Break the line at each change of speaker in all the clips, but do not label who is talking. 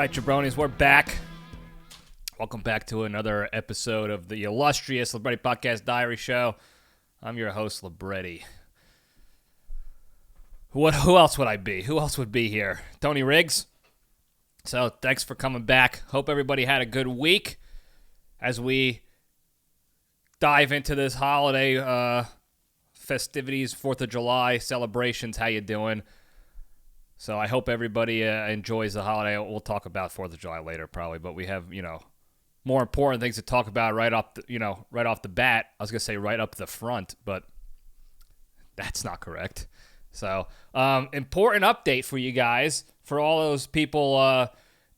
right, jabronis, we're back. Welcome back to another episode of the illustrious Libretti Podcast Diary Show. I'm your host, Libretti. Who else would I be? Who else would be here? Tony Riggs. So thanks for coming back. Hope everybody had a good week as we dive into this holiday festivities, 4th of July celebrations. How you doing? So I hope everybody enjoys the holiday. We'll talk about 4th of July later probably, but we have, more important things to talk about right off the bat. I was going to say right up the front, but that's not correct. So, important update for you guys, for all those people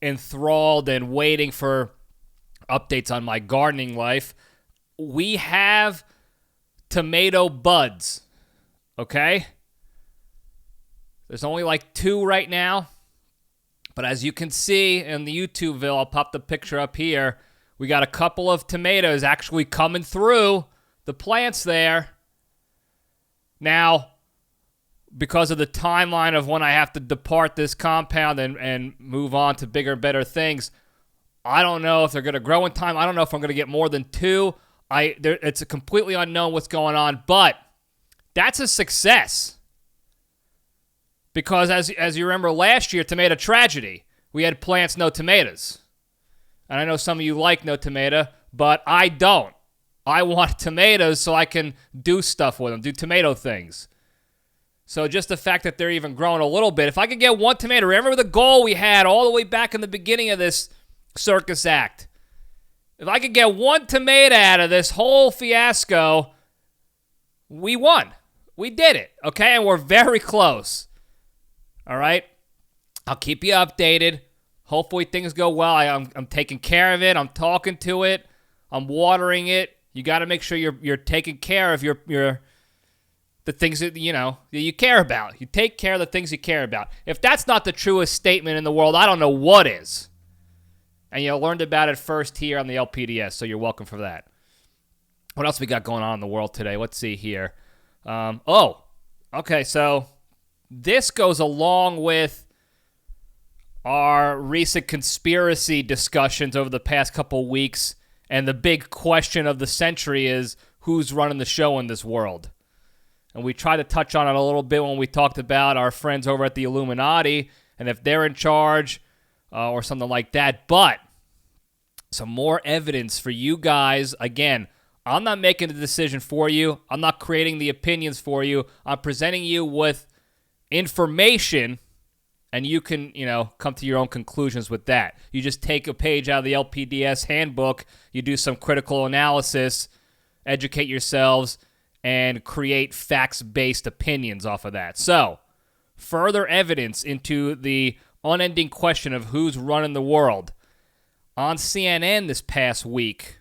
enthralled and waiting for updates on my gardening life. We have tomato buds, okay? There's only like 2 right now, but as you can see in the YouTubeville, I'll pop the picture up here. We got a couple of tomatoes actually coming through the plants there. Now, because of the timeline of when I have to depart this compound and move on to bigger, better things, I don't know if they're going to grow in time. I don't know if I'm going to get more than 2. It's a completely unknown what's going on, but that's a success. Because as you remember last year, tomato tragedy, we had plants, no tomatoes. And I know some of you like no tomato, but I don't. I want tomatoes so I can do stuff with them, do tomato things. So just the fact that they're even growing a little bit. If I could get 1 tomato, remember the goal we had all the way back in the beginning of this circus act. If I could get 1 tomato out of this whole fiasco, we won. We did it, okay? And we're very close. All right? I'll keep you updated. Hopefully things go well. I'm taking care of it. I'm talking to it. I'm watering it. You got to make sure you're taking care of the things that you care about. You take care of the things you care about. If that's not the truest statement in the world, I don't know what is. And you learned about it first here on the LPDS, so you're welcome for that. What else we got going on in the world today? Let's see here. Okay, so this goes along with our recent conspiracy discussions over the past couple weeks, and the big question of the century is who's running the show in this world. And we tried to touch on it a little bit when we talked about our friends over at the Illuminati and if they're in charge or something like that. But some more evidence for you guys. Again, I'm not making the decision for you. I'm not creating the opinions for you. I'm presenting you with information, and you can, come to your own conclusions with that. You just take a page out of the LPDS handbook, you do some critical analysis, educate yourselves, and create facts-based opinions off of that. So, further evidence into the unending question of who's running the world. On CNN this past week,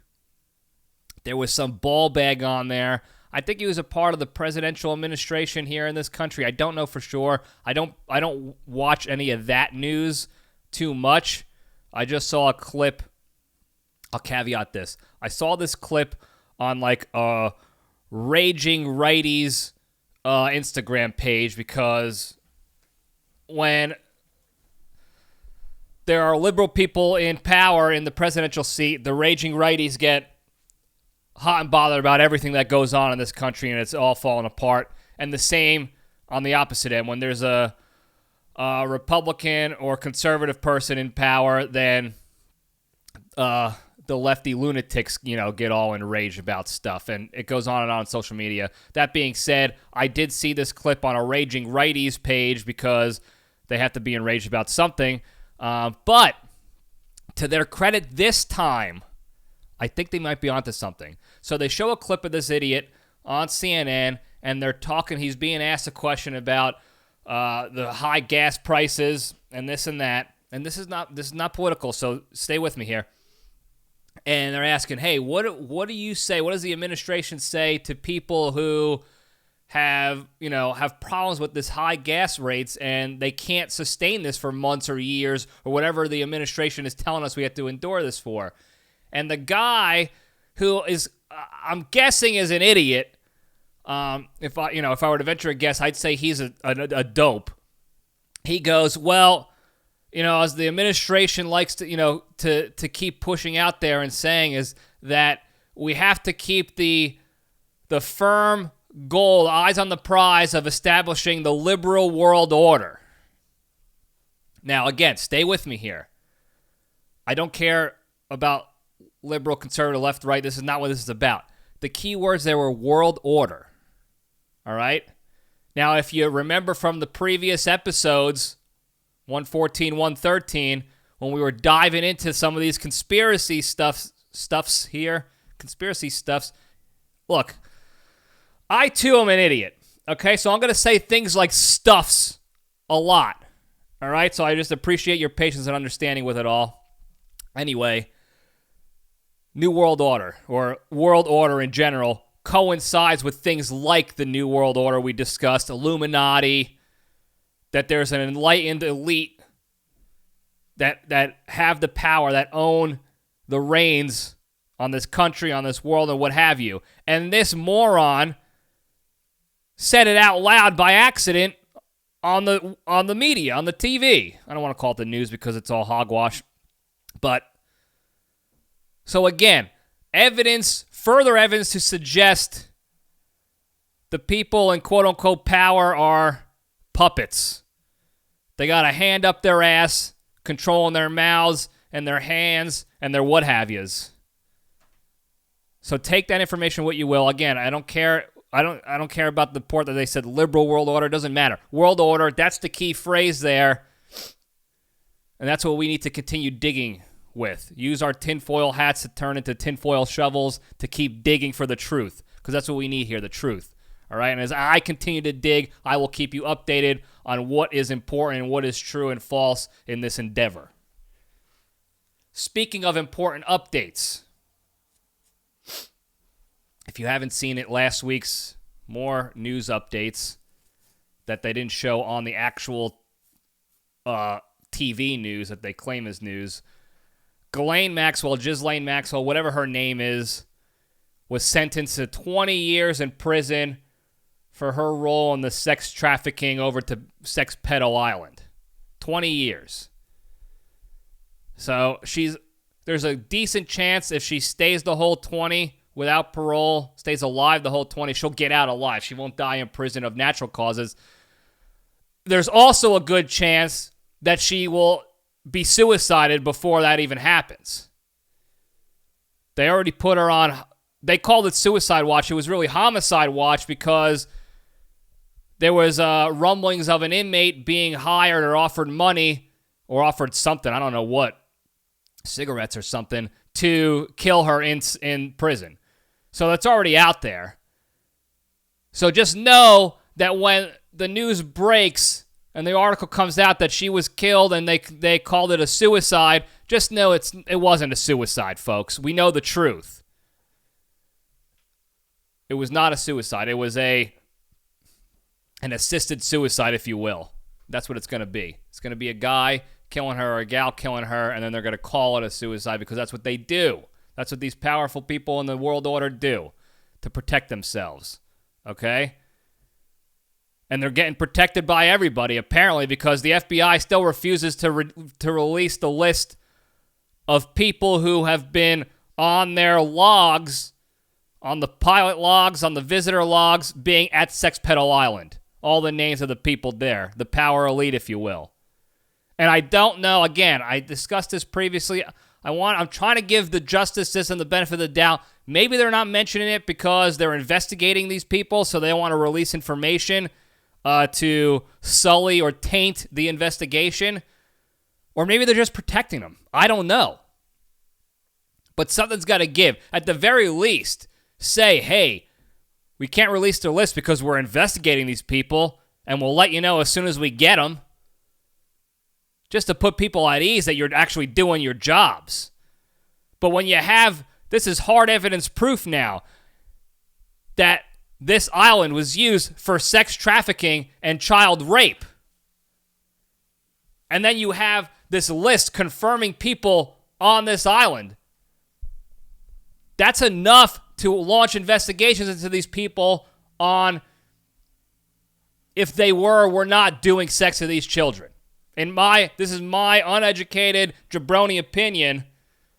there was some ball bag on there. I think he was a part of the presidential administration here in this country. I don't know for sure. I don't watch any of that news too much. I just saw a clip. I'll caveat this. I saw this clip on like a Raging Righties Instagram page, because when there are liberal people in power in the presidential seat, the Raging Righties get hot and bothered about everything that goes on in this country, and it's all falling apart. And the same on the opposite end. When there's a Republican or conservative person in power, then the lefty lunatics, get all enraged about stuff. And it goes on and on social media. That being said, I did see this clip on a Raging Righties page because they have to be enraged about something. But to their credit this time, I think they might be onto something. So they show a clip of this idiot on CNN, and they're talking. He's being asked a question about the high gas prices and this and that. And this is not political, so stay with me here. And they're asking, hey, what do you say? What does the administration say to people who have problems with this high gas rates and they can't sustain this for months or years or whatever the administration is telling us we have to endure this for? And the guy who is, I'm guessing, is an idiot. If I were to venture a guess, I'd say he's a dope. He goes, well, as the administration likes to, to keep pushing out there and saying, is that we have to keep the firm goal, eyes on the prize of establishing the liberal world order. Now, again, stay with me here. I don't care about liberal, conservative, left, right. This is not what this is about. The key words there were world order. All right? Now, if you remember from the previous episodes, 114, 113, when we were diving into some of these conspiracy stuffs here, look, I too am an idiot. Okay, so I'm going to say things like stuffs a lot. All right, so I just appreciate your patience and understanding with it all. Anyway, New World Order, or world order in general, coincides with things like the New World Order we discussed, Illuminati, that there's an enlightened elite that have the power, that own the reins on this country, on this world, and what have you. And this moron said it out loud by accident on the media, on the TV. I don't want to call it the news because it's all hogwash. But, so again, further evidence to suggest the people in quote-unquote power are puppets. They got a hand up their ass, controlling their mouths and their hands and their what have yous. So take that information what you will. Again, I don't care. I don't care about the part that they said liberal world order. It doesn't matter. World order, that's the key phrase there. And that's what we need to continue digging with. Use our tinfoil hats to turn into tinfoil shovels to keep digging for the truth. Because that's what we need here, the truth. All right? And as I continue to dig, I will keep you updated on what is important and what is true and false in this endeavor. Speaking of important updates, if you haven't seen it, last week's more news updates that they didn't show on the actual TV news that they claim is news. Ghislaine Maxwell, whatever her name is, was sentenced to 20 years in prison for her role in the sex trafficking over to Sex Pedo Island. 20 years. So there's a decent chance if she stays the whole 20 without parole, stays alive the whole 20, she'll get out alive. She won't die in prison of natural causes. There's also a good chance that she will be suicided before that even happens. They already put her on, they called it suicide watch. It was really homicide watch because there was rumblings of an inmate being hired or offered money or offered something, I don't know what, cigarettes or something, to kill her in prison. So that's already out there. So just know that when the news breaks and the article comes out that she was killed and they called it a suicide, just know it wasn't a suicide, folks. We know the truth. It was not a suicide. It was an assisted suicide, if you will. That's what it's going to be. It's going to be a guy killing her or a gal killing her, and then they're going to call it a suicide because that's what they do. That's what these powerful people in the world order do to protect themselves, okay? And they're getting protected by everybody, apparently, because the FBI still refuses to release the list of people who have been on their logs, on the pilot logs, on the visitor logs, being at Sex Pedo Island. All the names of the people there, the power elite, if you will. And I don't know, again, I discussed this previously. I'm trying to give the justice system the benefit of the doubt. Maybe they're not mentioning it because they're investigating these people, so they don't want to release information to sully or taint the investigation. Or maybe they're just protecting them. I don't know. But something's got to give. At the very least, say, hey, we can't release their list because we're investigating these people, and we'll let you know as soon as we get them. Just to put people at ease that you're actually doing your jobs. But when you have, this is hard evidence proof now, that this island was used for sex trafficking and child rape. And then you have this list confirming people on this island. That's enough to launch investigations into these people on if they were or were not doing sex to these children. This is my uneducated jabroni opinion,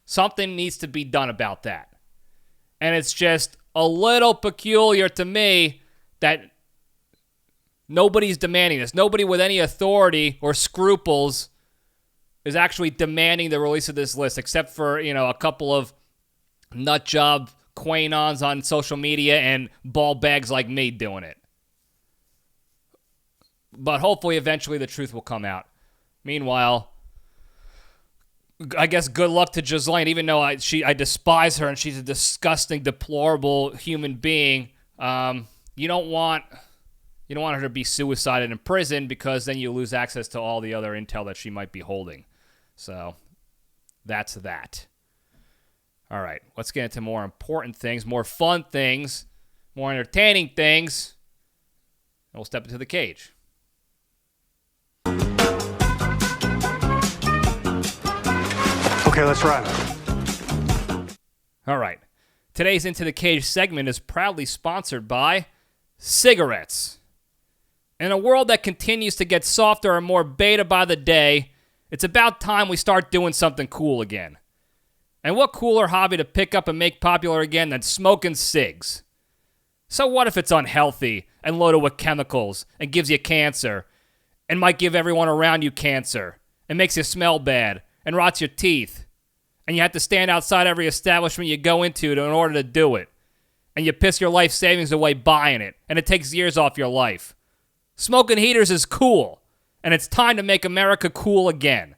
something needs to be done about that. And it's just a little peculiar to me that nobody's demanding this. Nobody with any authority or scruples is actually demanding the release of this list, except for, a couple of nutjob quanons on social media and ball bags like me doing it. But hopefully, eventually, the truth will come out. Meanwhile, I guess good luck to Ghislaine, even though I despise her and she's a disgusting, deplorable human being. You don't want her to be suicided in prison because then you lose access to all the other intel that she might be holding. So that's that. All right, let's get into more important things, more fun things, more entertaining things. And we'll step into the cage.
Okay, let's run.
All right. Today's Into the Cage segment is proudly sponsored by cigarettes. In a world that continues to get softer and more beta by the day, it's about time we start doing something cool again. And what cooler hobby to pick up and make popular again than smoking cigs? So what if it's unhealthy and loaded with chemicals and gives you cancer and might give everyone around you cancer and makes you smell bad and rots your teeth and you have to stand outside every establishment you go into in order to do it and you piss your life savings away buying it and it takes years off your life? Smoking heaters is cool, and it's time to make America cool again.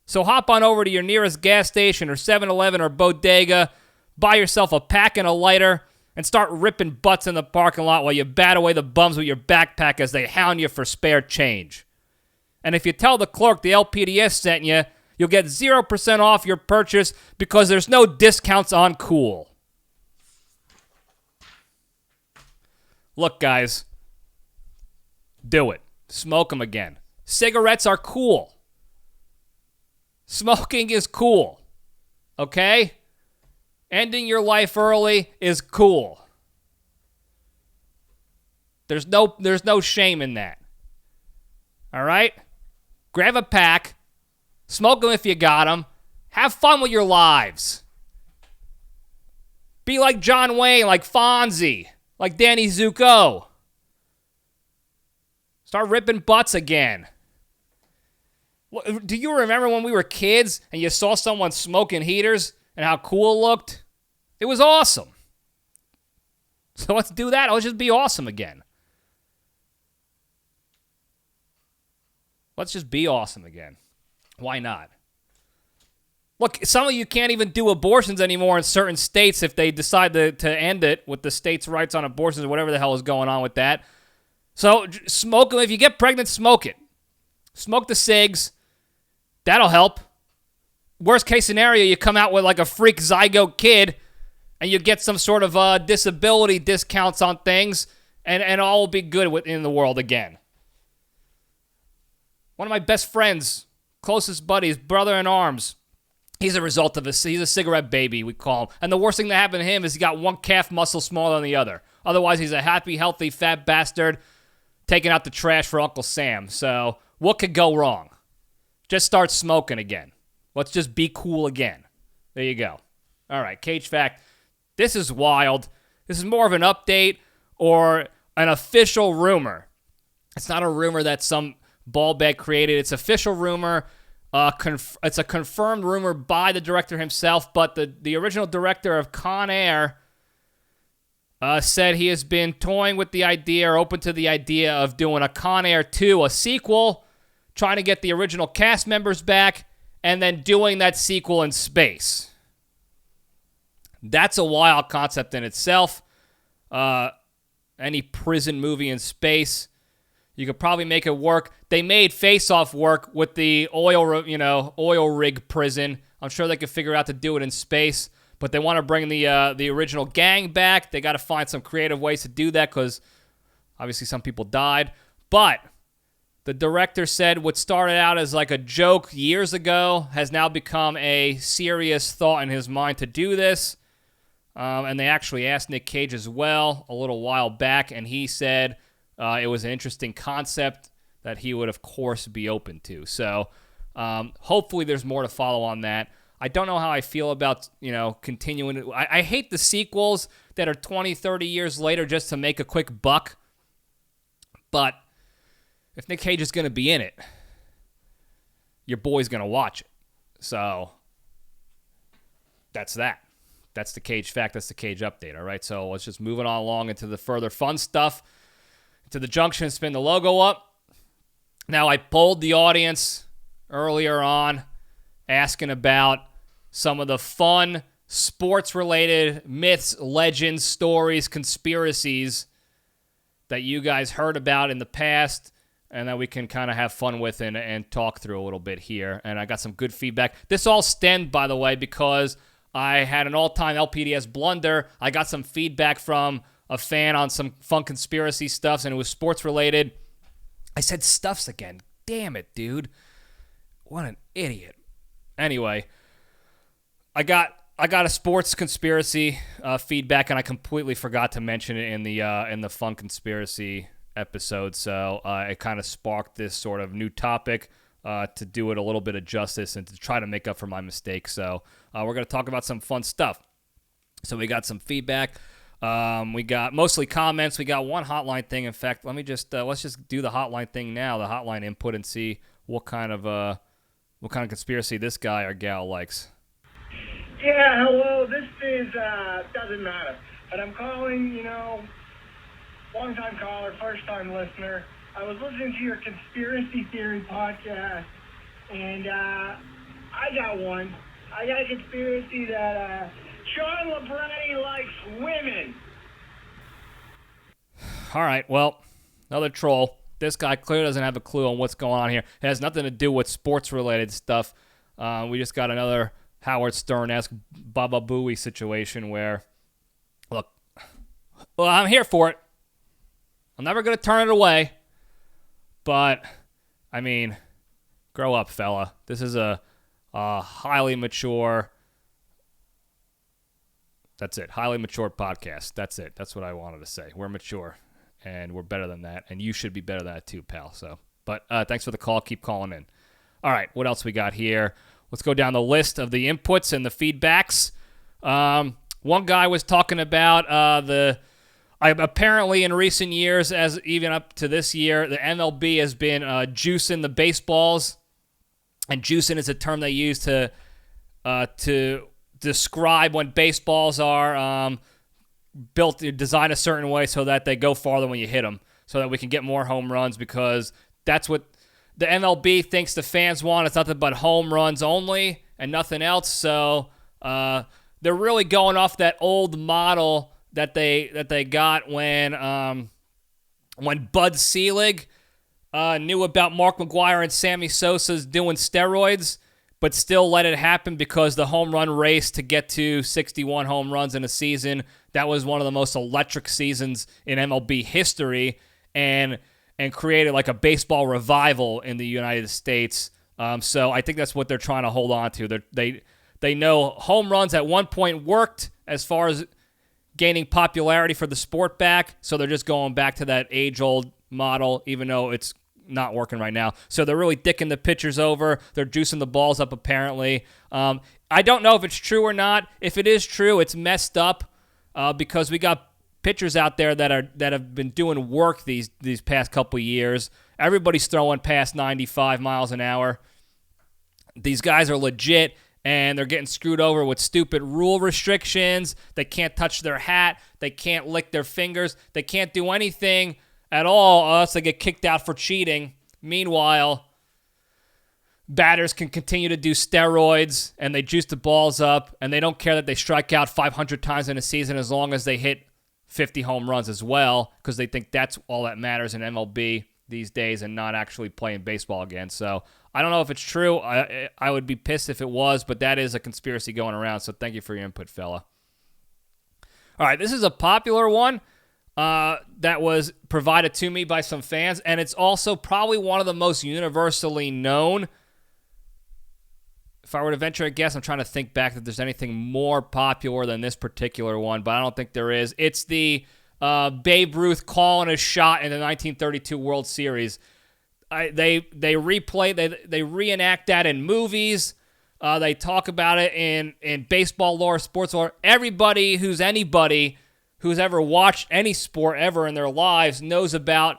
So hop on over to your nearest gas station or 7-Eleven or bodega, buy yourself a pack and a lighter, and start ripping butts in the parking lot while you bat away the bums with your backpack as they hound you for spare change. And if you tell the clerk the LPDS sent you, you'll get 0% off your purchase because there's no discounts on cool. Look, guys. Do it. Smoke them again. Cigarettes are cool. Smoking is cool. Okay? Ending your life early is cool. There's no shame in that. All right? Grab a pack. Smoke them if you got them. Have fun with your lives. Be like John Wayne, like Fonzie, like Danny Zuko. Start ripping butts again. Do you remember when we were kids and you saw someone smoking heaters and how cool it looked? It was awesome. So let's do that. Let's just be awesome again. Let's just be awesome again. Why not? Look, some of you can't even do abortions anymore in certain states if they decide to end it with the states' rights on abortions or whatever the hell is going on with that. So smoke them. If you get pregnant, smoke it. Smoke the cigs. That'll help. Worst case scenario, you come out with like a freak zygote kid and you get some sort of disability discounts on things and all will be good in the world again. One of my best friends, closest buddies, brother in arms, he's a result of he's a cigarette baby, we call him. And the worst thing that happened to him is he got one calf muscle smaller than the other. Otherwise, he's a happy, healthy, fat bastard taking out the trash for Uncle Sam. So what could go wrong? Just start smoking again. Let's just be cool again. There you go. All right, Cage Fact. This is wild. This is more of an update or an official rumor. It's not a rumor that some ballbag created. It's official rumor. It's a confirmed rumor by the director himself, but the original director of Con Air said he has been toying with the idea or open to the idea of doing a Con Air 2, a sequel, trying to get the original cast members back, and then doing that sequel in space. That's a wild concept in itself. Any prison movie in space, you could probably make it work. They made Face Off work with the oil rig prison. I'm sure they could figure out to do it in space, but they want to bring the original gang back. They got to find some creative ways to do that because obviously some people died. But the director said what started out as like a joke years ago has now become a serious thought in his mind to do this. And they actually asked Nic Cage as well a little while back, and he said it was an interesting concept that he would, of course, be open to. So hopefully there's more to follow on that. I don't know how I feel about, continuing. I hate the sequels that are 20, 30 years later just to make a quick buck. But if Nic Cage is going to be in it, your boy's going to watch it. So that's that. That's the Cage fact. That's the Cage update, all right? So let's just move it on along into the further fun stuff. To the junction, spin the logo up. Now, I polled the audience earlier on asking about some of the fun sports-related myths, legends, stories, conspiracies that you guys heard about in the past and that we can kind of have fun with and talk through a little bit here. And I got some good feedback. This all stemmed, by the way, because I had an all-time LPDS blunder. I got some feedback from a fan on some fun conspiracy stuff, and it was sports-related. I said stuffs again. Damn it, dude. What an idiot. Anyway, I got a sports conspiracy feedback, and I completely forgot to mention it in the fun conspiracy episode. So it kind of sparked this sort of new topic to do it a little bit of justice and to try to make up for my mistake. So we're going to talk about some fun stuff. So we got some feedback. We got mostly comments. We got one hotline thing. In fact, let's just do the hotline thing now, the hotline input, and see what kind of conspiracy this guy or gal likes.
Yeah, hello. This is doesn't matter, but I'm calling. Long-time caller, first-time listener. I was listening to your conspiracy theory podcast, and I got one. I got a conspiracy that Sean Libretti likes women.
All right, well, another troll. This guy clearly doesn't have a clue on what's going on here. It has nothing to do with sports-related stuff. We just got another Howard Stern-esque Baba Booey situation where, look, well, I'm here for it. I'm never going to turn it away. But, I mean, grow up, fella. This is a highly mature, that's it, highly mature podcast. That's it. That's what I wanted to say. We're mature, and we're better than that, and you should be better than that too, pal. So, but thanks for the call. Keep calling in. All right, what else we got here? Let's go down the list of the inputs and the feedbacks. One guy was talking about apparently in recent years, as even up to this year, the MLB has been juicing the baseballs, and juicing is a term they use to describe when baseballs are designed a certain way so that they go farther when you hit them, so that we can get more home runs, because that's what the MLB thinks the fans want. It's nothing but home runs only and nothing else. So they're really going off that old model that they got when Bud Selig knew about Mark McGwire and Sammy Sosa's doing steroids, but still let it happen because the home run race to get to 61 home runs in a season, that was one of the most electric seasons in MLB history, and created like a baseball revival in the United States. So I think that's what they're trying to hold on to. They know home runs at one point worked as far as gaining popularity for the sport back, so they're just going back to that age-old model, even though it's not working right now. So they're really dicking the pitchers over. They're juicing the balls up, apparently. I don't know if it's true or not. If it is true, it's messed up because we got pitchers out there that have been doing work these past couple years. Everybody's throwing past 95 miles an hour. These guys are legit, and they're getting screwed over with stupid rule restrictions. They can't touch their hat. They can't lick their fingers. They can't do anything at all unless they get kicked out for cheating. Meanwhile, batters can continue to do steroids, and they juice the balls up, and they don't care that they strike out 500 times in a season as long as they hit 50 home runs as well, because they think that's all that matters in MLB these days and not actually playing baseball again. So I don't know if it's true. I would be pissed if it was, but that is a conspiracy going around, so thank you for your input, fella. All right, this is a popular one that was provided to me by some fans, and it's also probably one of the most universally known. If I were to venture a guess, I'm trying to think back if there's anything more popular than this particular one, but I don't think there is. It's the Babe Ruth calling a shot in the 1932 World Series. They replay, they reenact that in movies. They talk about it in baseball lore, sports lore. Everybody who's ever watched any sport ever in their lives knows about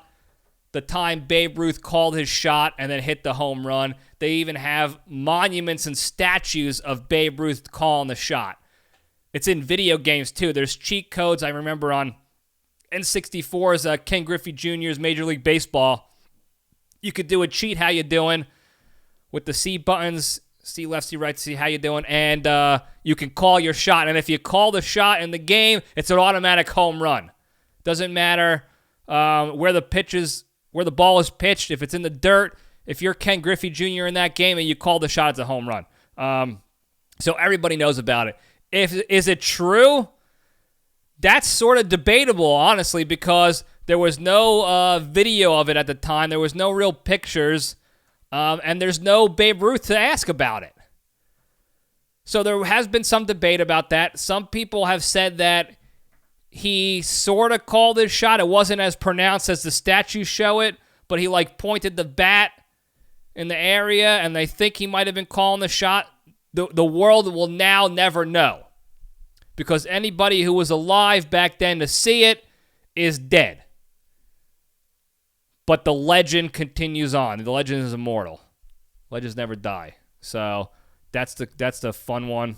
the time Babe Ruth called his shot and then hit the home run. They even have monuments and statues of Babe Ruth calling the shot. It's in video games, too. There's cheat codes. I remember on N64's Ken Griffey Jr.'s Major League Baseball, you could do a cheat, how you doing, with the C buttons, C left, C right, C how you doing, and you can call your shot. And if you call the shot in the game, it's an automatic home run. Doesn't matter where the ball is pitched. If it's in the dirt, if you're Ken Griffey Jr. in that game and you call the shot, it's a home run. So everybody knows about it. Is it true? That's sort of debatable, honestly, because there was no video of it at the time. There was no real pictures, and there's no Babe Ruth to ask about it. So there has been some debate about that. Some people have said that he sort of called his shot. It wasn't as pronounced as the statues show it, but he pointed the bat in the area, and they think he might have been calling the shot. The world will now never know, because anybody who was alive back then to see it is dead. But the legend continues on. The legend is immortal. Legends never die. So that's the fun one.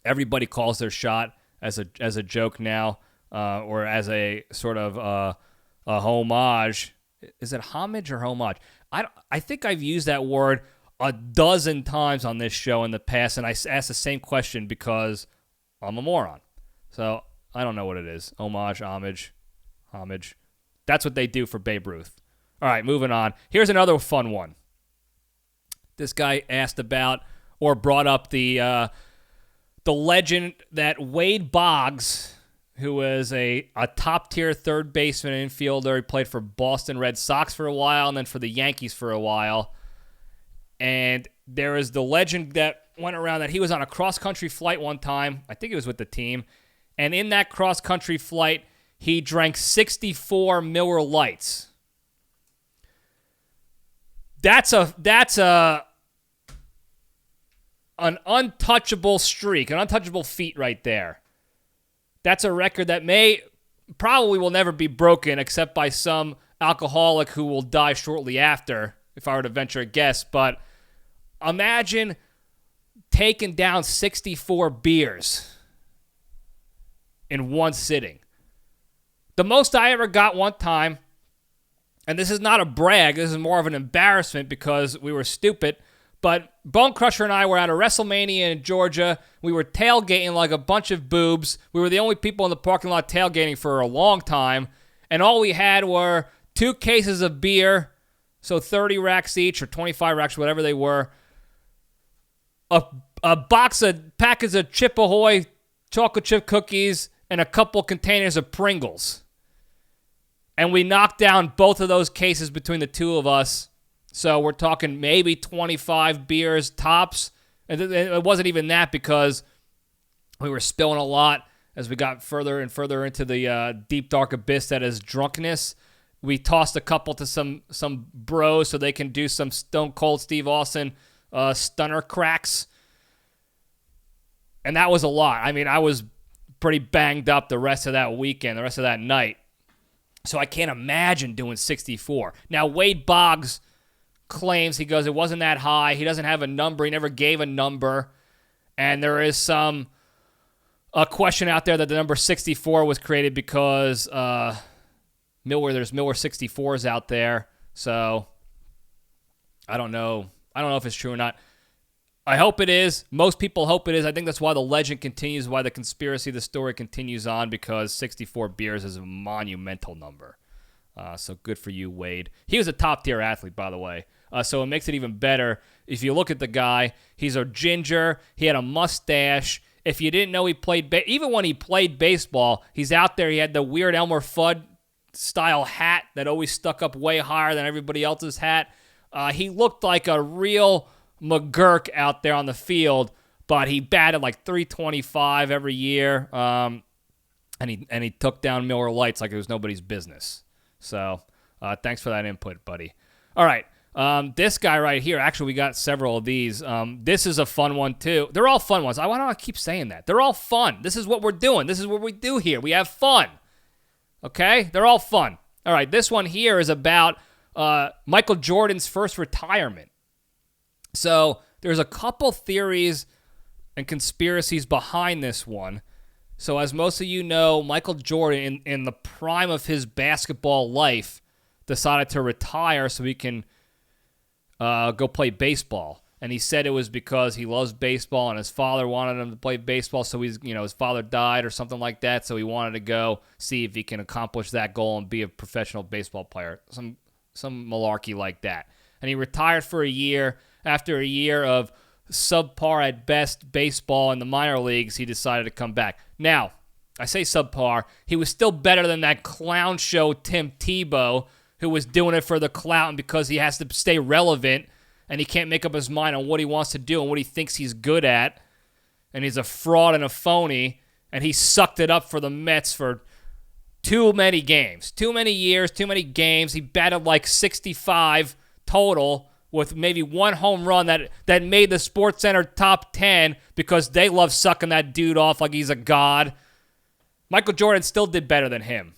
Everybody calls their shot as a joke now, or as a sort of a homage. Is it homage or homage? I think I've used that word a dozen times on this show in the past, and I asked the same question because I'm a moron. So I don't know what it is. Homage. That's what they do for Babe Ruth. All right, moving on. Here's another fun one. This guy asked about or brought up the legend that Wade Boggs, who was a top-tier third baseman and infielder. He played for Boston Red Sox for a while and then for the Yankees for a while. And there is the legend that went around that he was on a cross-country flight one time. I think it was with the team. And in that cross-country flight, he drank 64 Miller Lights. That's an untouchable streak, an untouchable feat right there. That's a record that probably will never be broken except by some alcoholic who will die shortly after, if I were to venture a guess. But imagine taking down 64 beers in one sitting. The most I ever got one time, and this is not a brag, this is more of an embarrassment because we were stupid, but Bone Crusher and I were at a WrestleMania in Georgia. We were tailgating like a bunch of boobs. We were the only people in the parking lot tailgating for a long time, and all we had were 2 cases of beer, so 30 racks each or 25 racks, whatever they were, a package of Chip Ahoy chocolate chip cookies, and a couple containers of Pringles. And we knocked down both of those cases between the two of us. So we're talking maybe 25 beers tops. And it wasn't even that because we were spilling a lot as we got further and further into the deep, dark abyss that is drunkenness. We tossed a couple to some bros so they can do some Stone Cold Steve Austin stunner cracks. And that was a lot. I mean, I was pretty banged up the rest of that weekend, the rest of that night. So I can't imagine doing 64. Now, Wade Boggs claims, he goes, it wasn't that high. He doesn't have a number. He never gave a number. And there is a question out there that the number 64 was created because there's Miller 64s out there. So I don't know. I don't know if it's true or not. I hope it is. Most people hope it is. I think that's why the legend continues, why the conspiracy, the story continues on, because 64 beers is a monumental number. So good for you, Wade. He was a top-tier athlete, by the way. So it makes it even better. If you look at the guy, he's a ginger. He had a mustache. If you didn't know he played, even when he played baseball, he's out there. He had the weird Elmer Fudd-style hat that always stuck up way higher than everybody else's hat. He looked like a real McGurk out there on the field, but he batted like .325 every year, and he took down Miller Lights like it was nobody's business. So thanks for that input, buddy. All right. This guy right here, actually, we got several of these. This is a fun one, too. They're all fun ones. Why do I keep saying that? They're all fun. This is what we're doing. This is what we do here. We have fun. Okay? They're all fun. All right. This one here is about Michael Jordan's first retirement. So there's a couple theories and conspiracies behind this one. So as most of you know, Michael Jordan, in the prime of his basketball life, decided to retire so he can go play baseball. And he said it was because he loves baseball and his father wanted him to play baseball. So his father died or something like that. So he wanted to go see if he can accomplish that goal and be a professional baseball player. Some malarkey like that. And he retired for a year. After a year of subpar at best baseball in the minor leagues, he decided to come back. Now, I say subpar. He was still better than that clown show Tim Tebow, who was doing it for the clout and because he has to stay relevant and he can't make up his mind on what he wants to do and what he thinks he's good at. And he's a fraud and a phony, and he sucked it up for the Mets for too many games. Too many years, too many games. He batted like 65 total with maybe one home run that made the SportsCenter top 10 because they love sucking that dude off like he's a god. Michael Jordan still did better than him,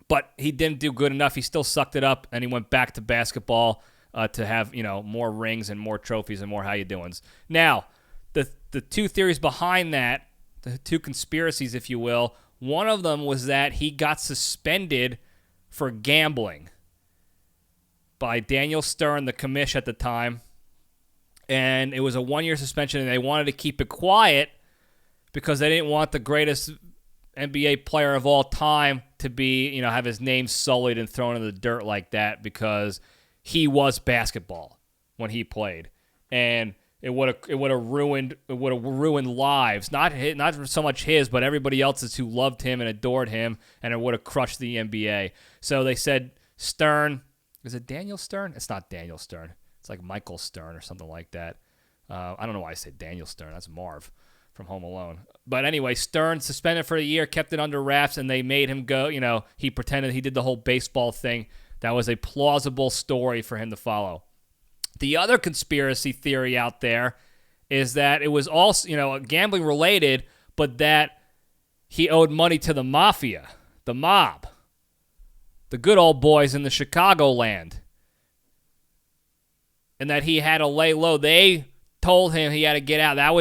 but he didn't do good enough. He still sucked it up, and he went back to basketball to have more rings and more trophies and more how you doings. Now, the two theories behind that, the two conspiracies, if you will, one of them was that he got suspended for gambling by Daniel Stern, the commish at the time. And it was a 1-year suspension, and they wanted to keep it quiet because they didn't want the greatest NBA player of all time to be, have his name sullied and thrown in the dirt like that because he was basketball when he played. And it would have ruined lives, not so much his, but everybody else's who loved him and adored him, and it would have crushed the NBA. So they said Stern. Is it Daniel Stern? It's not Daniel Stern. It's like Michael Stern or something like that. I don't know why I said Daniel Stern. That's Marv from Home Alone. But anyway, Stern suspended for a year, kept it under wraps, and they made him go. He pretended he did the whole baseball thing. That was a plausible story for him to follow. The other conspiracy theory out there is that it was also, gambling related, but that he owed money to the mafia, the mob. The good old boys in the Chicagoland. And that he had to lay low. They told him he had to get out. That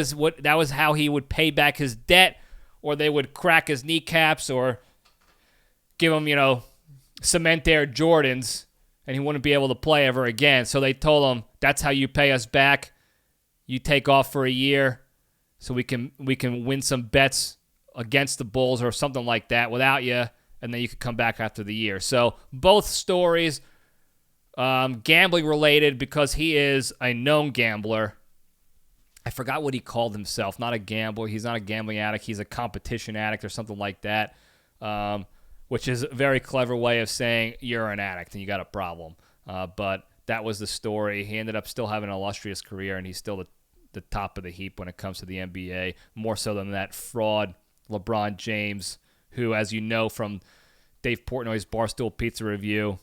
was how he would pay back his debt, or they would crack his kneecaps or give him, cement Air Jordans, and he wouldn't be able to play ever again. So they told him, that's how you pay us back. You take off for a year so we can win some bets against the Bulls or something like that without you. And then you could come back after the year. So both stories, gambling related because he is a known gambler. I forgot what he called himself. Not a gambler. He's not a gambling addict. He's a competition addict or something like that, which is a very clever way of saying you're an addict and you got a problem. But that was the story. He ended up still having an illustrious career, and he's still the top of the heap when it comes to the NBA, more so than that fraud LeBron James, who, as you know from Dave Portnoy's Barstool Pizza review,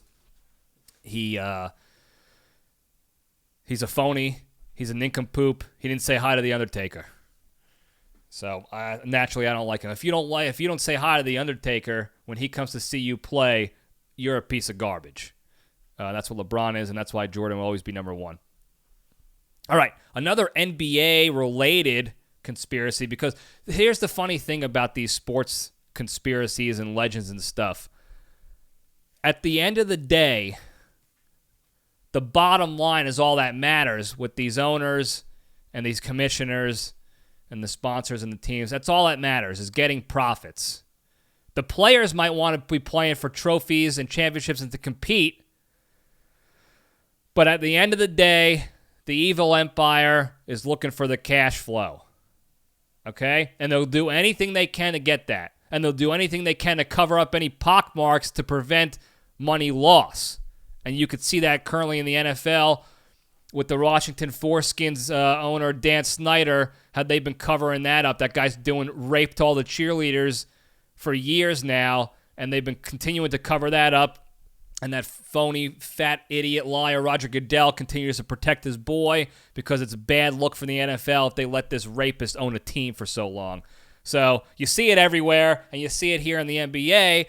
he's a phony. He's a nincompoop. He didn't say hi to The Undertaker. So, naturally, I don't like him. If you don't say hi to The Undertaker when he comes to see you play, you're a piece of garbage. That's what LeBron is, and that's why Jordan will always be number one. All right, another NBA-related conspiracy, because here's the funny thing about these sports conspiracies and legends and stuff. At the end of the day, the bottom line is all that matters with these owners and these commissioners and the sponsors and the teams. That's all that matters, is getting profits. The players might want to be playing for trophies and championships and to compete, but at the end of the day, the evil empire is looking for the cash flow. Okay? And they'll do anything they can to get that. And they'll do anything they can to cover up any pockmarks to prevent money loss. And you could see that currently in the NFL with the Washington Foreskins owner, Dan Snyder, how they've been covering that up. That guy's doing rape to all the cheerleaders for years now, and they've been continuing to cover that up. And that phony, fat, idiot liar Roger Goodell continues to protect his boy because it's a bad look for the NFL if they let this rapist own a team for so long. So you see it everywhere, and you see it here in the NBA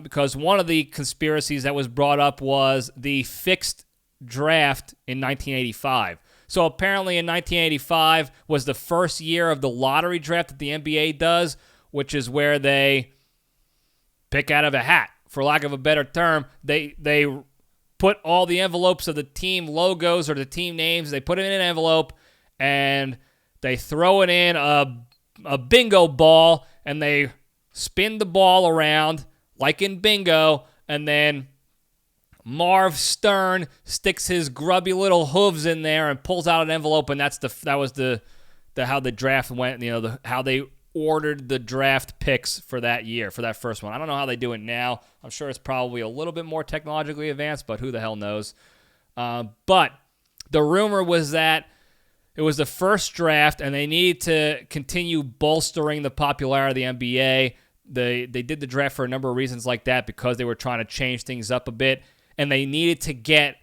because one of the conspiracies that was brought up was the fixed draft in 1985. So apparently in 1985 was the first year of the lottery draft that the NBA does, which is where they pick out of a hat. For lack of a better term, they put all the envelopes of the team logos or the team names, they put it in an envelope, and they throw it in a bingo ball, and they spin the ball around like in bingo, and then Marv Stern sticks his grubby little hooves in there and pulls out an envelope, and that was how the draft went, how they ordered the draft picks for that year, for that first one. I don't know how they do it now. I'm sure it's probably a little bit more technologically advanced, but who the hell knows? But the rumor was that it was the first draft, and they needed to continue bolstering the popularity of the NBA. They did the draft for a number of reasons like that because they were trying to change things up a bit, and they needed to get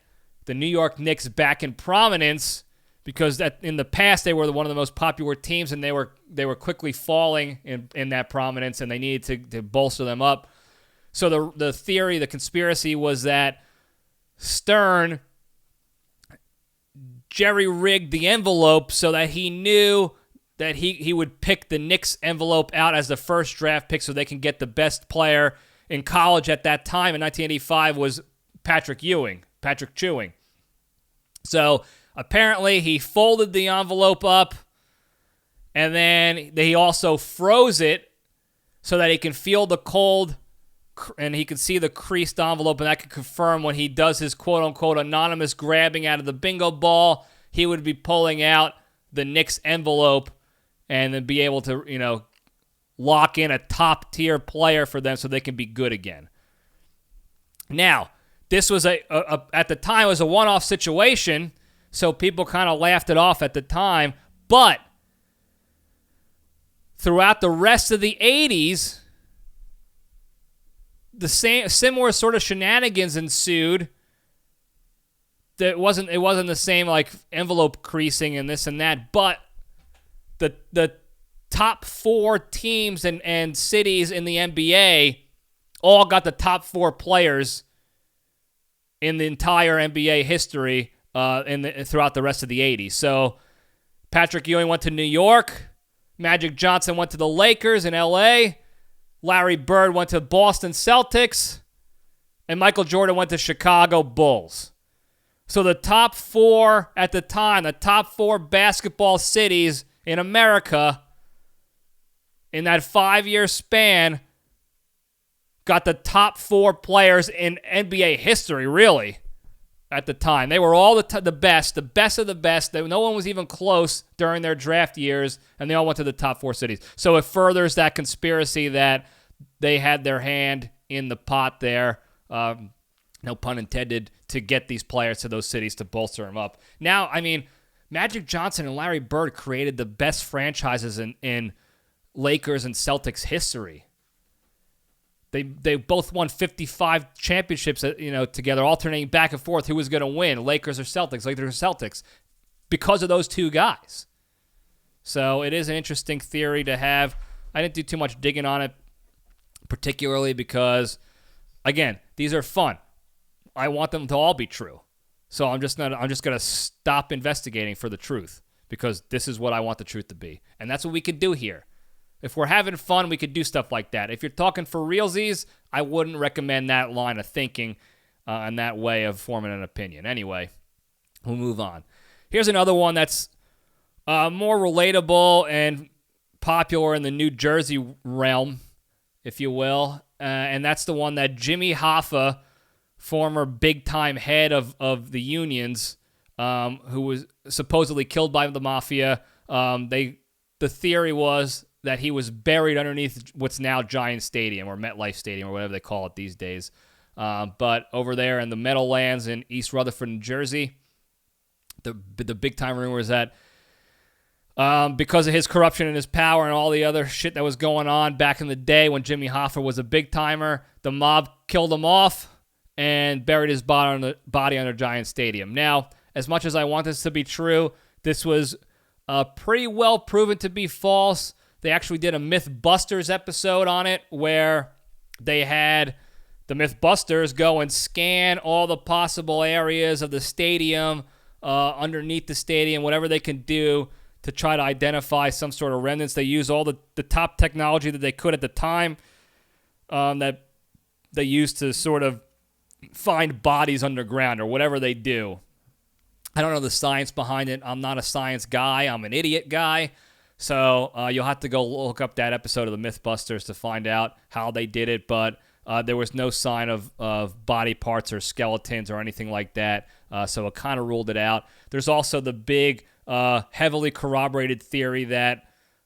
the New York Knicks back in prominence because in the past they were one of the most popular teams, and they were quickly falling in that prominence, and they needed to bolster them up. So the theory, the conspiracy was that Stern jerry-rigged the envelope so that he knew that he would pick the Knicks envelope out as the first draft pick so they can get the best player in college at that time in 1985 was Patrick Ewing. So apparently, he folded the envelope up, and then he also froze it so that he can feel the cold, and he can see the creased envelope, and that can confirm when he does his quote-unquote anonymous grabbing out of the bingo ball, he would be pulling out the Knicks envelope and then be able to, lock in a top-tier player for them so they can be good again. Now, this was at the time, it was a one-off situation, so people kind of laughed it off at the time. But throughout the rest of the 80s, the similar sort of shenanigans ensued. It wasn't the same like envelope creasing and this and that, but the top 4 teams and cities in the NBA all got the top 4 players in the entire NBA history throughout the rest of the 80s. So Patrick Ewing went to New York. Magic Johnson went to the Lakers in L.A. Larry Bird went to Boston Celtics. And Michael Jordan went to Chicago Bulls. So the top 4 at the time, the top 4 basketball cities in America in that 5-year span got the top 4 players in NBA history, really. At the time, they were all the best of the best. No one was even close during their draft years, and they all went to the top 4 cities. So it furthers that conspiracy that they had their hand in the pot there, no pun intended, to get these players to those cities to bolster them up. Now, I mean, Magic Johnson and Larry Bird created the best franchises in Lakers and Celtics history. They both won 55 championships, together, alternating back and forth who was going to win, Lakers or Celtics, because of those 2 guys. So it is an interesting theory to have. I didn't do too much digging on it, particularly because, again, these are fun. I want them to all be true. So I'm just gonna stop investigating for the truth because this is what I want the truth to be, and that's what we could do here. If we're having fun, we could do stuff like that. If you're talking for realsies, I wouldn't recommend that line of thinking and that way of forming an opinion. Anyway, we'll move on. Here's another one that's more relatable and popular in the New Jersey realm, if you will, and that's the one that Jimmy Hoffa, former big-time head of the unions, who was supposedly killed by the mafia, the theory was that he was buried underneath what's now Giant Stadium or MetLife Stadium or whatever they call it these days. But over there in the Meadowlands in East Rutherford, New Jersey, the big-time rumor is that because of his corruption and his power and all the other shit that was going on back in the day when Jimmy Hoffa was a big-timer, the mob killed him off, and buried his body under Giant Stadium. Now, as much as I want this to be true, this was pretty well proven to be false. They actually did a Mythbusters episode on it where they had the Mythbusters go and scan all the possible areas of the stadium, underneath the stadium, whatever they can do to try to identify some sort of remnants. They use all the top technology that they could at the time that they used to sort of find bodies underground or whatever they do. I don't know the science behind it. I'm not a science guy. I'm an idiot guy. So you'll have to go look up that episode of the Mythbusters to find out how they did it. But there was no sign of body parts or skeletons or anything like that. So it kind of ruled it out. There's also the big, heavily corroborated theory that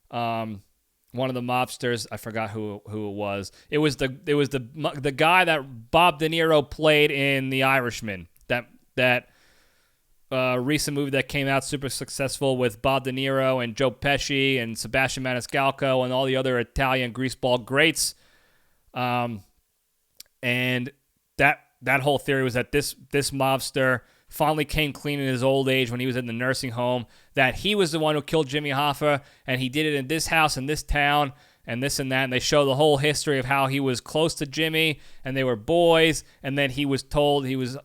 one of the mobsters, I forgot who it was. It was the guy that Bob De Niro played in The Irishman. That recent movie that came out super successful with Bob De Niro and Joe Pesci and Sebastian Maniscalco and all the other Italian greaseball greats. And that whole theory was that this mobster finally came clean in his old age when he was in the nursing home, that he was the one who killed Jimmy Hoffa, and he did it in this house in this town and this and that. And they show the whole history of how he was close to Jimmy and they were boys, and then he was told, he was,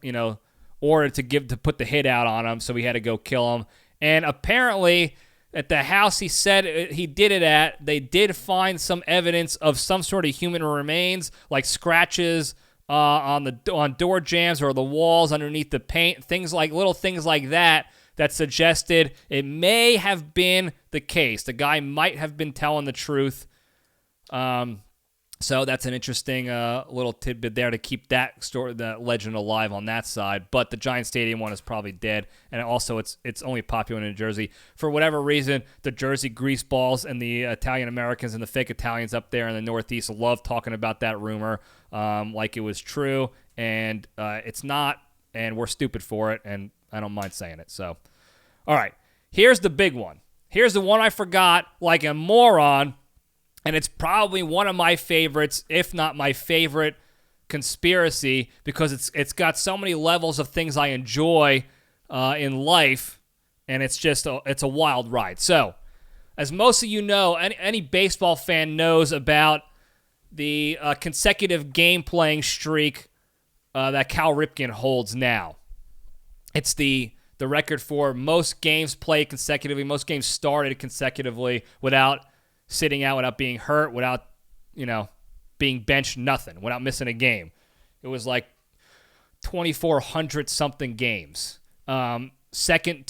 ordered to put the hit out on him, so he had to go kill him. And apparently at the house he said he did it at, they did find some evidence of some sort of human remains, like scratches on door jambs or the walls underneath the paint, little things like that suggested it may have been the case. The guy might have been telling the truth. So that's an interesting little tidbit there to keep that legend alive on that side. But the Giant Stadium one is probably dead, and also it's only popular in New Jersey. For whatever reason, the Jersey greaseballs and the Italian Americans and the fake Italians up there in the Northeast love talking about that rumor like it was true, and it's not, and we're stupid for it, and I don't mind saying it. So, all right, here's the big one. Here's the one I forgot like a moron. And it's probably one of my favorites, if not my favorite conspiracy, because it's got so many levels of things I enjoy in life, and it's a wild ride. So, as most of you know, any baseball fan knows about the consecutive game-playing streak that Cal Ripken holds now. It's the record for most games played consecutively, most games started consecutively without sitting out, without being hurt, without, being benched, nothing, without missing a game. It was like 2,400 something games. Second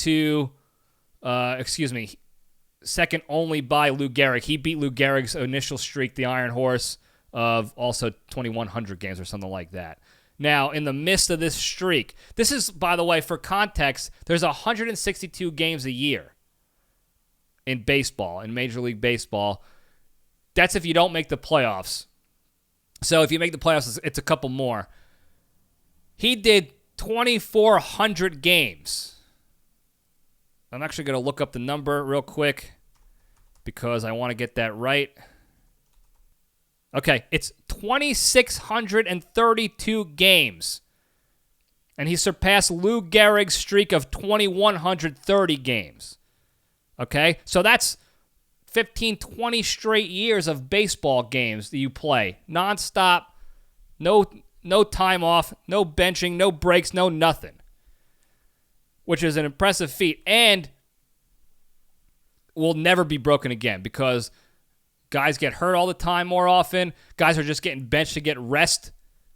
only by Lou Gehrig. He beat Lou Gehrig's initial streak, the Iron Horse, of also 2,100 games or something like that. Now, in the midst of this streak, this is, by the way, for context, there's 162 games a year in baseball, in Major League Baseball. That's if you don't make the playoffs. So if you make the playoffs, it's a couple more. He did 2,400 games. I'm actually going to look up the number real quick because I want to get that right. Okay, it's 2,632 games. And he surpassed Lou Gehrig's streak of 2,130 games. Okay, so that's 15, 20 straight years of baseball games that you play. Nonstop, no time off, no benching, no breaks, no nothing. Which is an impressive feat and will never be broken again because guys get hurt all the time more often. Guys are just getting benched to get rest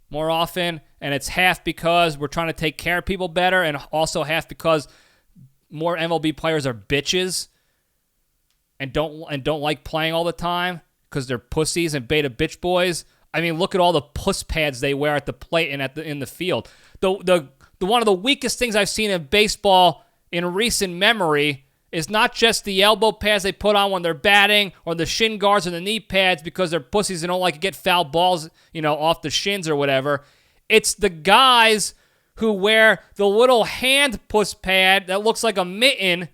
more often. And it's half because we're trying to take care of people better and also half because more MLB players are bitches and don't like playing all the time because they're pussies and beta bitch boys. I mean, look at all the puss pads they wear at the plate and in the field. The one of the weakest things I've seen in baseball in recent memory is not just the elbow pads they put on when they're batting or the shin guards or the knee pads because they're pussies and don't like to get foul balls, off the shins or whatever. It's the guys who wear the little hand puss pad that looks like a mitten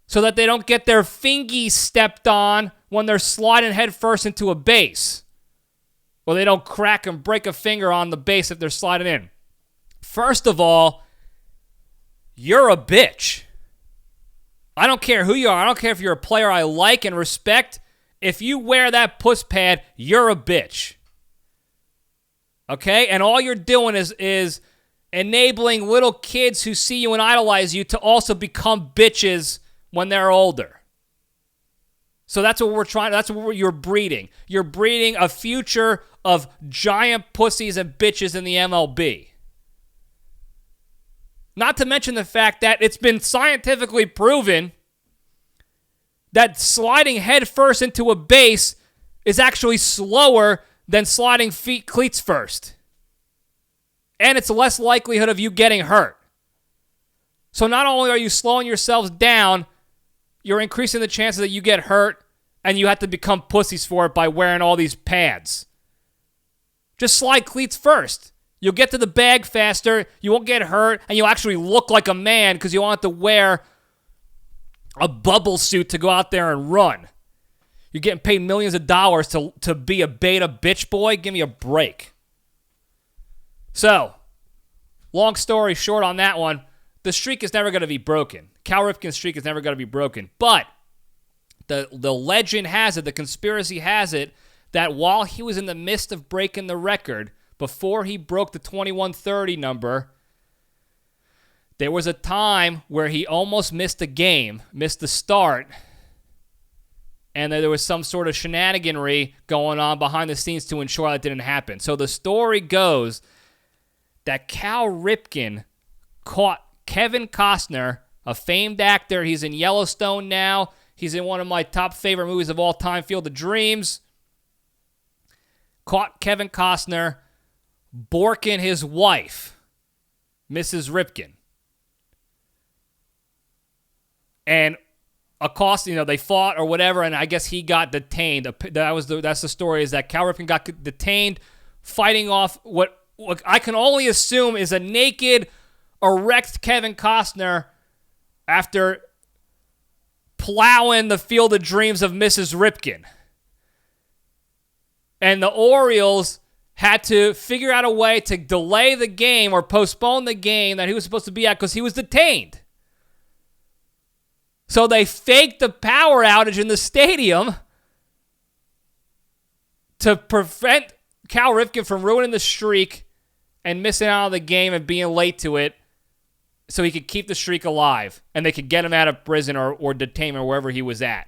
so that they don't get their fingies stepped on when they're sliding headfirst into a base. or they don't crack and break a finger on the base if they're sliding in. First of all, you're a bitch. I don't care who you are. I don't care if you're a player I like and respect. If you wear that puss pad, you're a bitch. Okay? And all you're doing is enabling little kids who see you and idolize you to also become bitches when they're older. So that's what you're breeding. You're breeding a future of giant pussies and bitches in the MLB. Not to mention the fact that it's been scientifically proven that sliding headfirst into a base is actually slower than sliding cleats first. And it's less likelihood of you getting hurt. So not only are you slowing yourselves down, you're increasing the chances that you get hurt and you have to become pussies for it by wearing all these pads. Just slide cleats first. You'll get to the bag faster, you won't get hurt, and you'll actually look like a man because you won't have to wear a bubble suit to go out there and run. You're getting paid millions of dollars to be a beta bitch boy? Give me a break. So, long story short on that one, the streak is never going to be broken. Cal Ripken's streak is never going to be broken. But the legend has it, the conspiracy has it, that while he was in the midst of breaking the record, before he broke the 2130 number, there was a time where he almost missed a game, missed the start, and there was some sort of shenaniganry going on behind the scenes to ensure that didn't happen. So the story goes that Cal Ripken caught Kevin Costner, a famed actor. He's in Yellowstone now. He's in one of my top favorite movies of all time, Field of Dreams. Caught Kevin Costner borking his wife, Mrs. Ripken. And they fought or whatever, and I guess he got detained. That's the story, is that Cal Ripken got detained fighting off what I can only assume is a naked, erect Kevin Costner after plowing the Field of Dreams of Mrs. Ripken. And the Orioles had to figure out a way to delay the game or postpone the game that he was supposed to be at because he was detained. So they faked the power outage in the stadium to prevent Cal Ripken from ruining the streak and missing out on the game and being late to it so he could keep the streak alive and they could get him out of prison or detain him or wherever he was at.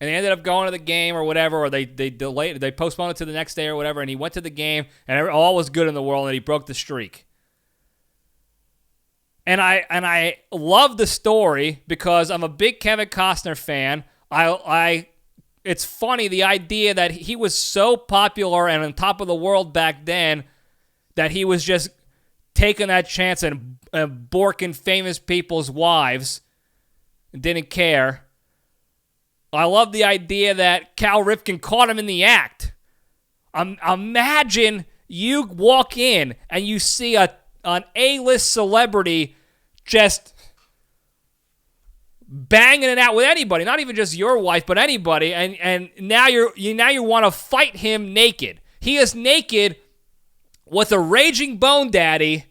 And they ended up going to the game or whatever, or they delayed, they postponed it to the next day or whatever, and he went to the game, and all was good in the world, and he broke the streak. And I love the story because I'm a big Kevin Costner fan. It's funny, the idea that he was so popular and on top of the world back then that he was just taking that chance and borking famous people's wives and didn't care. I love the idea that Cal Ripken caught him in the act. Imagine you walk in and you see an A-list celebrity just banging it out with anybody, not even just your wife, but anybody, and now you want to fight him naked. He is naked with a raging bone daddy,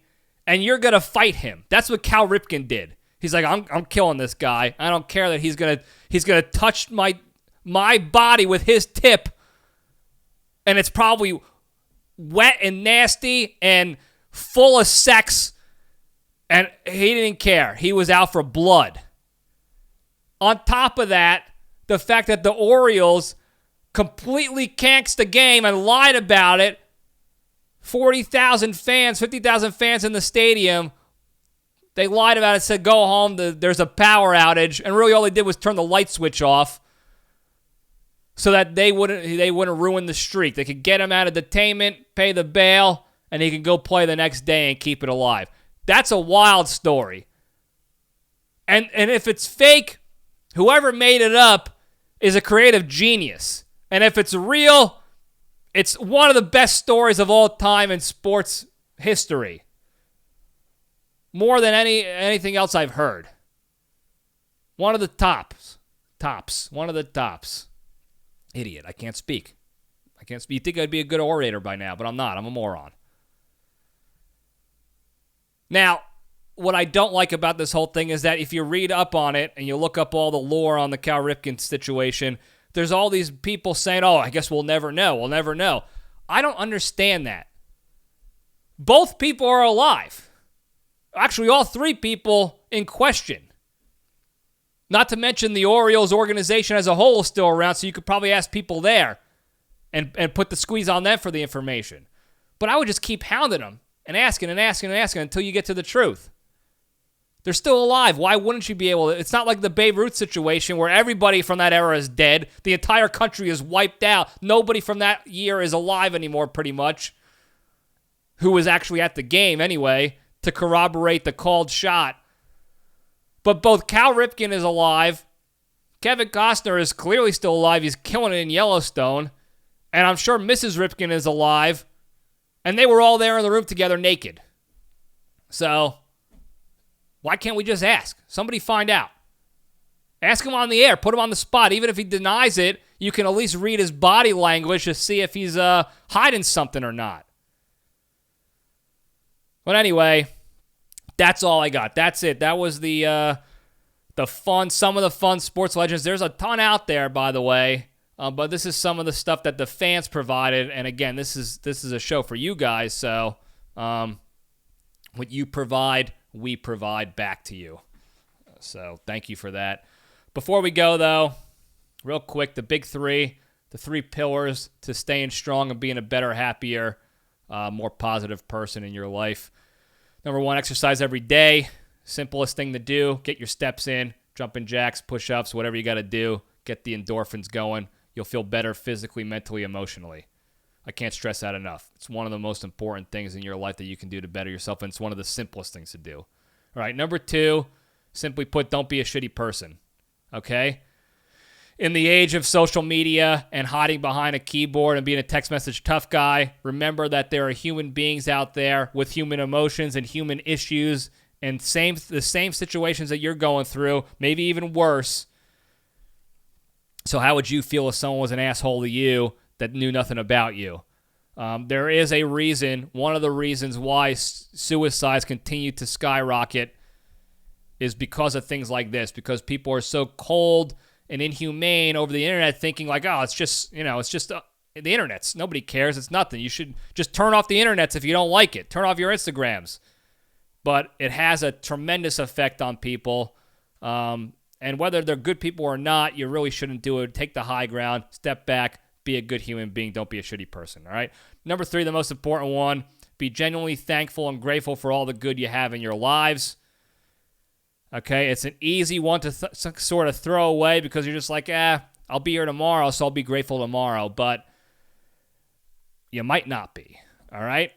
and you're gonna fight him. That's what Cal Ripken did. He's like, I'm killing this guy. I don't care that he's gonna touch my body with his tip, and it's probably wet and nasty and full of sex, and he didn't care. He was out for blood. On top of that, the fact that the Orioles completely canked the game and lied about it, 40,000 fans, 50,000 fans in the stadium, they lied about it, said go home, there's a power outage, and really all they did was turn the light switch off so that they wouldn't ruin the streak. They could get him out of detainment, pay the bail, and he can go play the next day and keep it alive. That's a wild story. And if it's fake, whoever made it up is a creative genius. And if it's real, it's one of the best stories of all time in sports history. More than anything else I've heard. One of the tops. One of the tops. Idiot, I can't speak. I can't speak. You'd think I'd be a good orator by now, but I'm not. I'm a moron. Now, what I don't like about this whole thing is that if you read up on it and you look up all the lore on the Cal Ripken situation, there's all these people saying, oh, I guess we'll never know. We'll never know. I don't understand that. Both people are alive. Actually, all three people in question. Not to mention the Orioles organization as a whole is still around, so you could probably ask people there and put the squeeze on them for the information. But I would just keep hounding them and asking until you get to the truth. They're still alive. Why wouldn't you be able to? It's not like the Babe Ruth situation where everybody from that era is dead. The entire country is wiped out. Nobody from that year is alive anymore, pretty much, who was actually at the game anyway, to corroborate the called shot. But both Cal Ripken is alive. Kevin Costner is clearly still alive. He's killing it in Yellowstone. And I'm sure Mrs. Ripken is alive. And they were all there in the room together naked. So why can't we just ask? Somebody find out. Ask him on the air. Put him on the spot. Even if he denies it, you can at least read his body language to see if he's hiding something or not. But anyway, that's all I got. That's it. That was the fun, some of the fun sports legends. There's a ton out there, by the way. But this is some of the stuff that the fans provided. And again, this is a show for you guys. So what you provide, we provide back to you. So thank you for that. Before we go, though, real quick, the big three, the three pillars to staying strong and being a better, happier, more positive person in your life. Number one, exercise every day. Simplest thing to do. Get your steps in, jumping jacks, push-ups, whatever you got to do. Get the endorphins going. You'll feel better physically, mentally, emotionally. I can't stress that enough. It's one of the most important things in your life that you can do to better yourself, and it's one of the simplest things to do. All right, number two, simply put, don't be a shitty person, okay? In the age of social media and hiding behind a keyboard and being a text message tough guy, remember that there are human beings out there with human emotions and human issues and the same situations that you're going through, maybe even worse. So how would you feel if someone was an asshole to you that knew nothing about you? There is a reason, one of the reasons why suicides continue to skyrocket is because of things like this, because people are so cold and inhumane over the internet thinking like, oh, it's just the internet's. Nobody cares. It's nothing. You should just turn off the internets if you don't like it. Turn off your Instagrams. But it has a tremendous effect on people. And whether they're good people or not, you really shouldn't do it. Take the high ground. Step back. Be a good human being. Don't be a shitty person, all right? Number three, the most important one, be genuinely thankful and grateful for all the good you have in your lives. Okay, it's an easy one to sort of throw away because you're just like, I'll be here tomorrow, so I'll be grateful tomorrow. But you might not be, all right?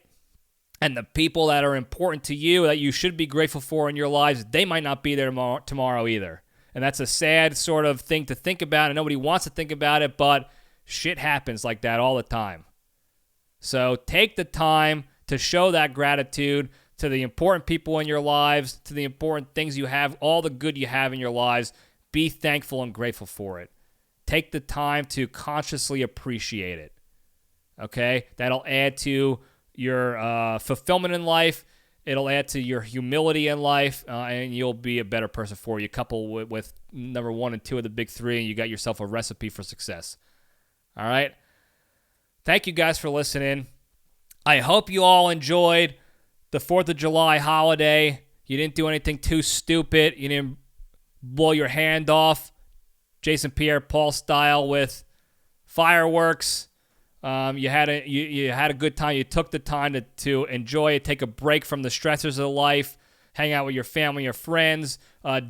And the people that are important to you that you should be grateful for in your lives, they might not be there tomorrow either. And that's a sad sort of thing to think about, and nobody wants to think about it, but shit happens like that all the time. So take the time to show that gratitude to the important people in your lives, to the important things you have, all the good you have in your lives. Be thankful and grateful for it. Take the time to consciously appreciate it. Okay? That'll add to your fulfillment in life. It'll add to your humility in life, and you'll be a better person for you. Couple with number one and two of the big three, and you got yourself a recipe for success. All right? Thank you guys for listening. I hope you all enjoyed the 4th of July holiday. You didn't do anything too stupid. You didn't blow your hand off Jason Pierre-Paul style with fireworks. You had a good time. You took the time to enjoy it, take a break from the stressors of life, hang out with your family, your friends,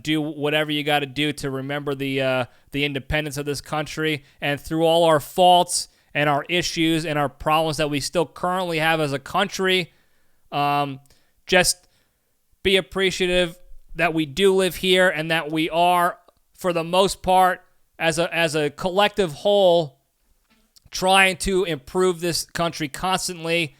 do whatever you got to do to remember the independence of this country. And through all our faults and our issues and our problems that we still currently have as a country, just be appreciative that we do live here and that we are, for the most part, as a collective whole, trying to improve this country constantly.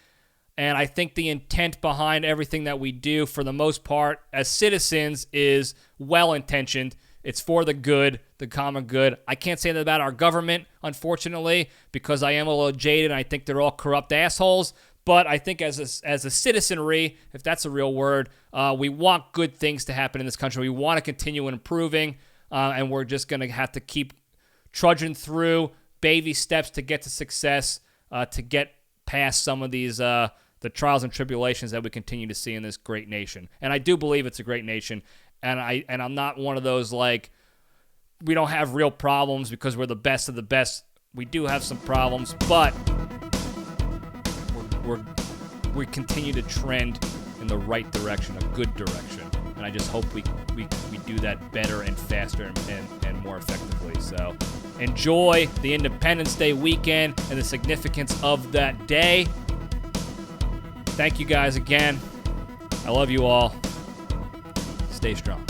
And I think the intent behind everything that we do, for the most part, as citizens, is well-intentioned. It's for the good, the common good. I can't say that about our government, unfortunately, because I am a little jaded and I think they're all corrupt assholes. But I think as a citizenry, if that's a real word, we want good things to happen in this country. We want to continue improving, and we're just going to have to keep trudging through baby steps to get to success, to get past some of these the trials and tribulations that we continue to see in this great nation. And I do believe it's a great nation, and I'm not one of those like we don't have real problems because we're the best of the best. We do have some problems, but we continue to trend in the right direction, a good direction. And I just hope we do that better and faster and more effectively. So enjoy the Independence Day weekend and the significance of that day. Thank you guys again. I love you all. Stay strong.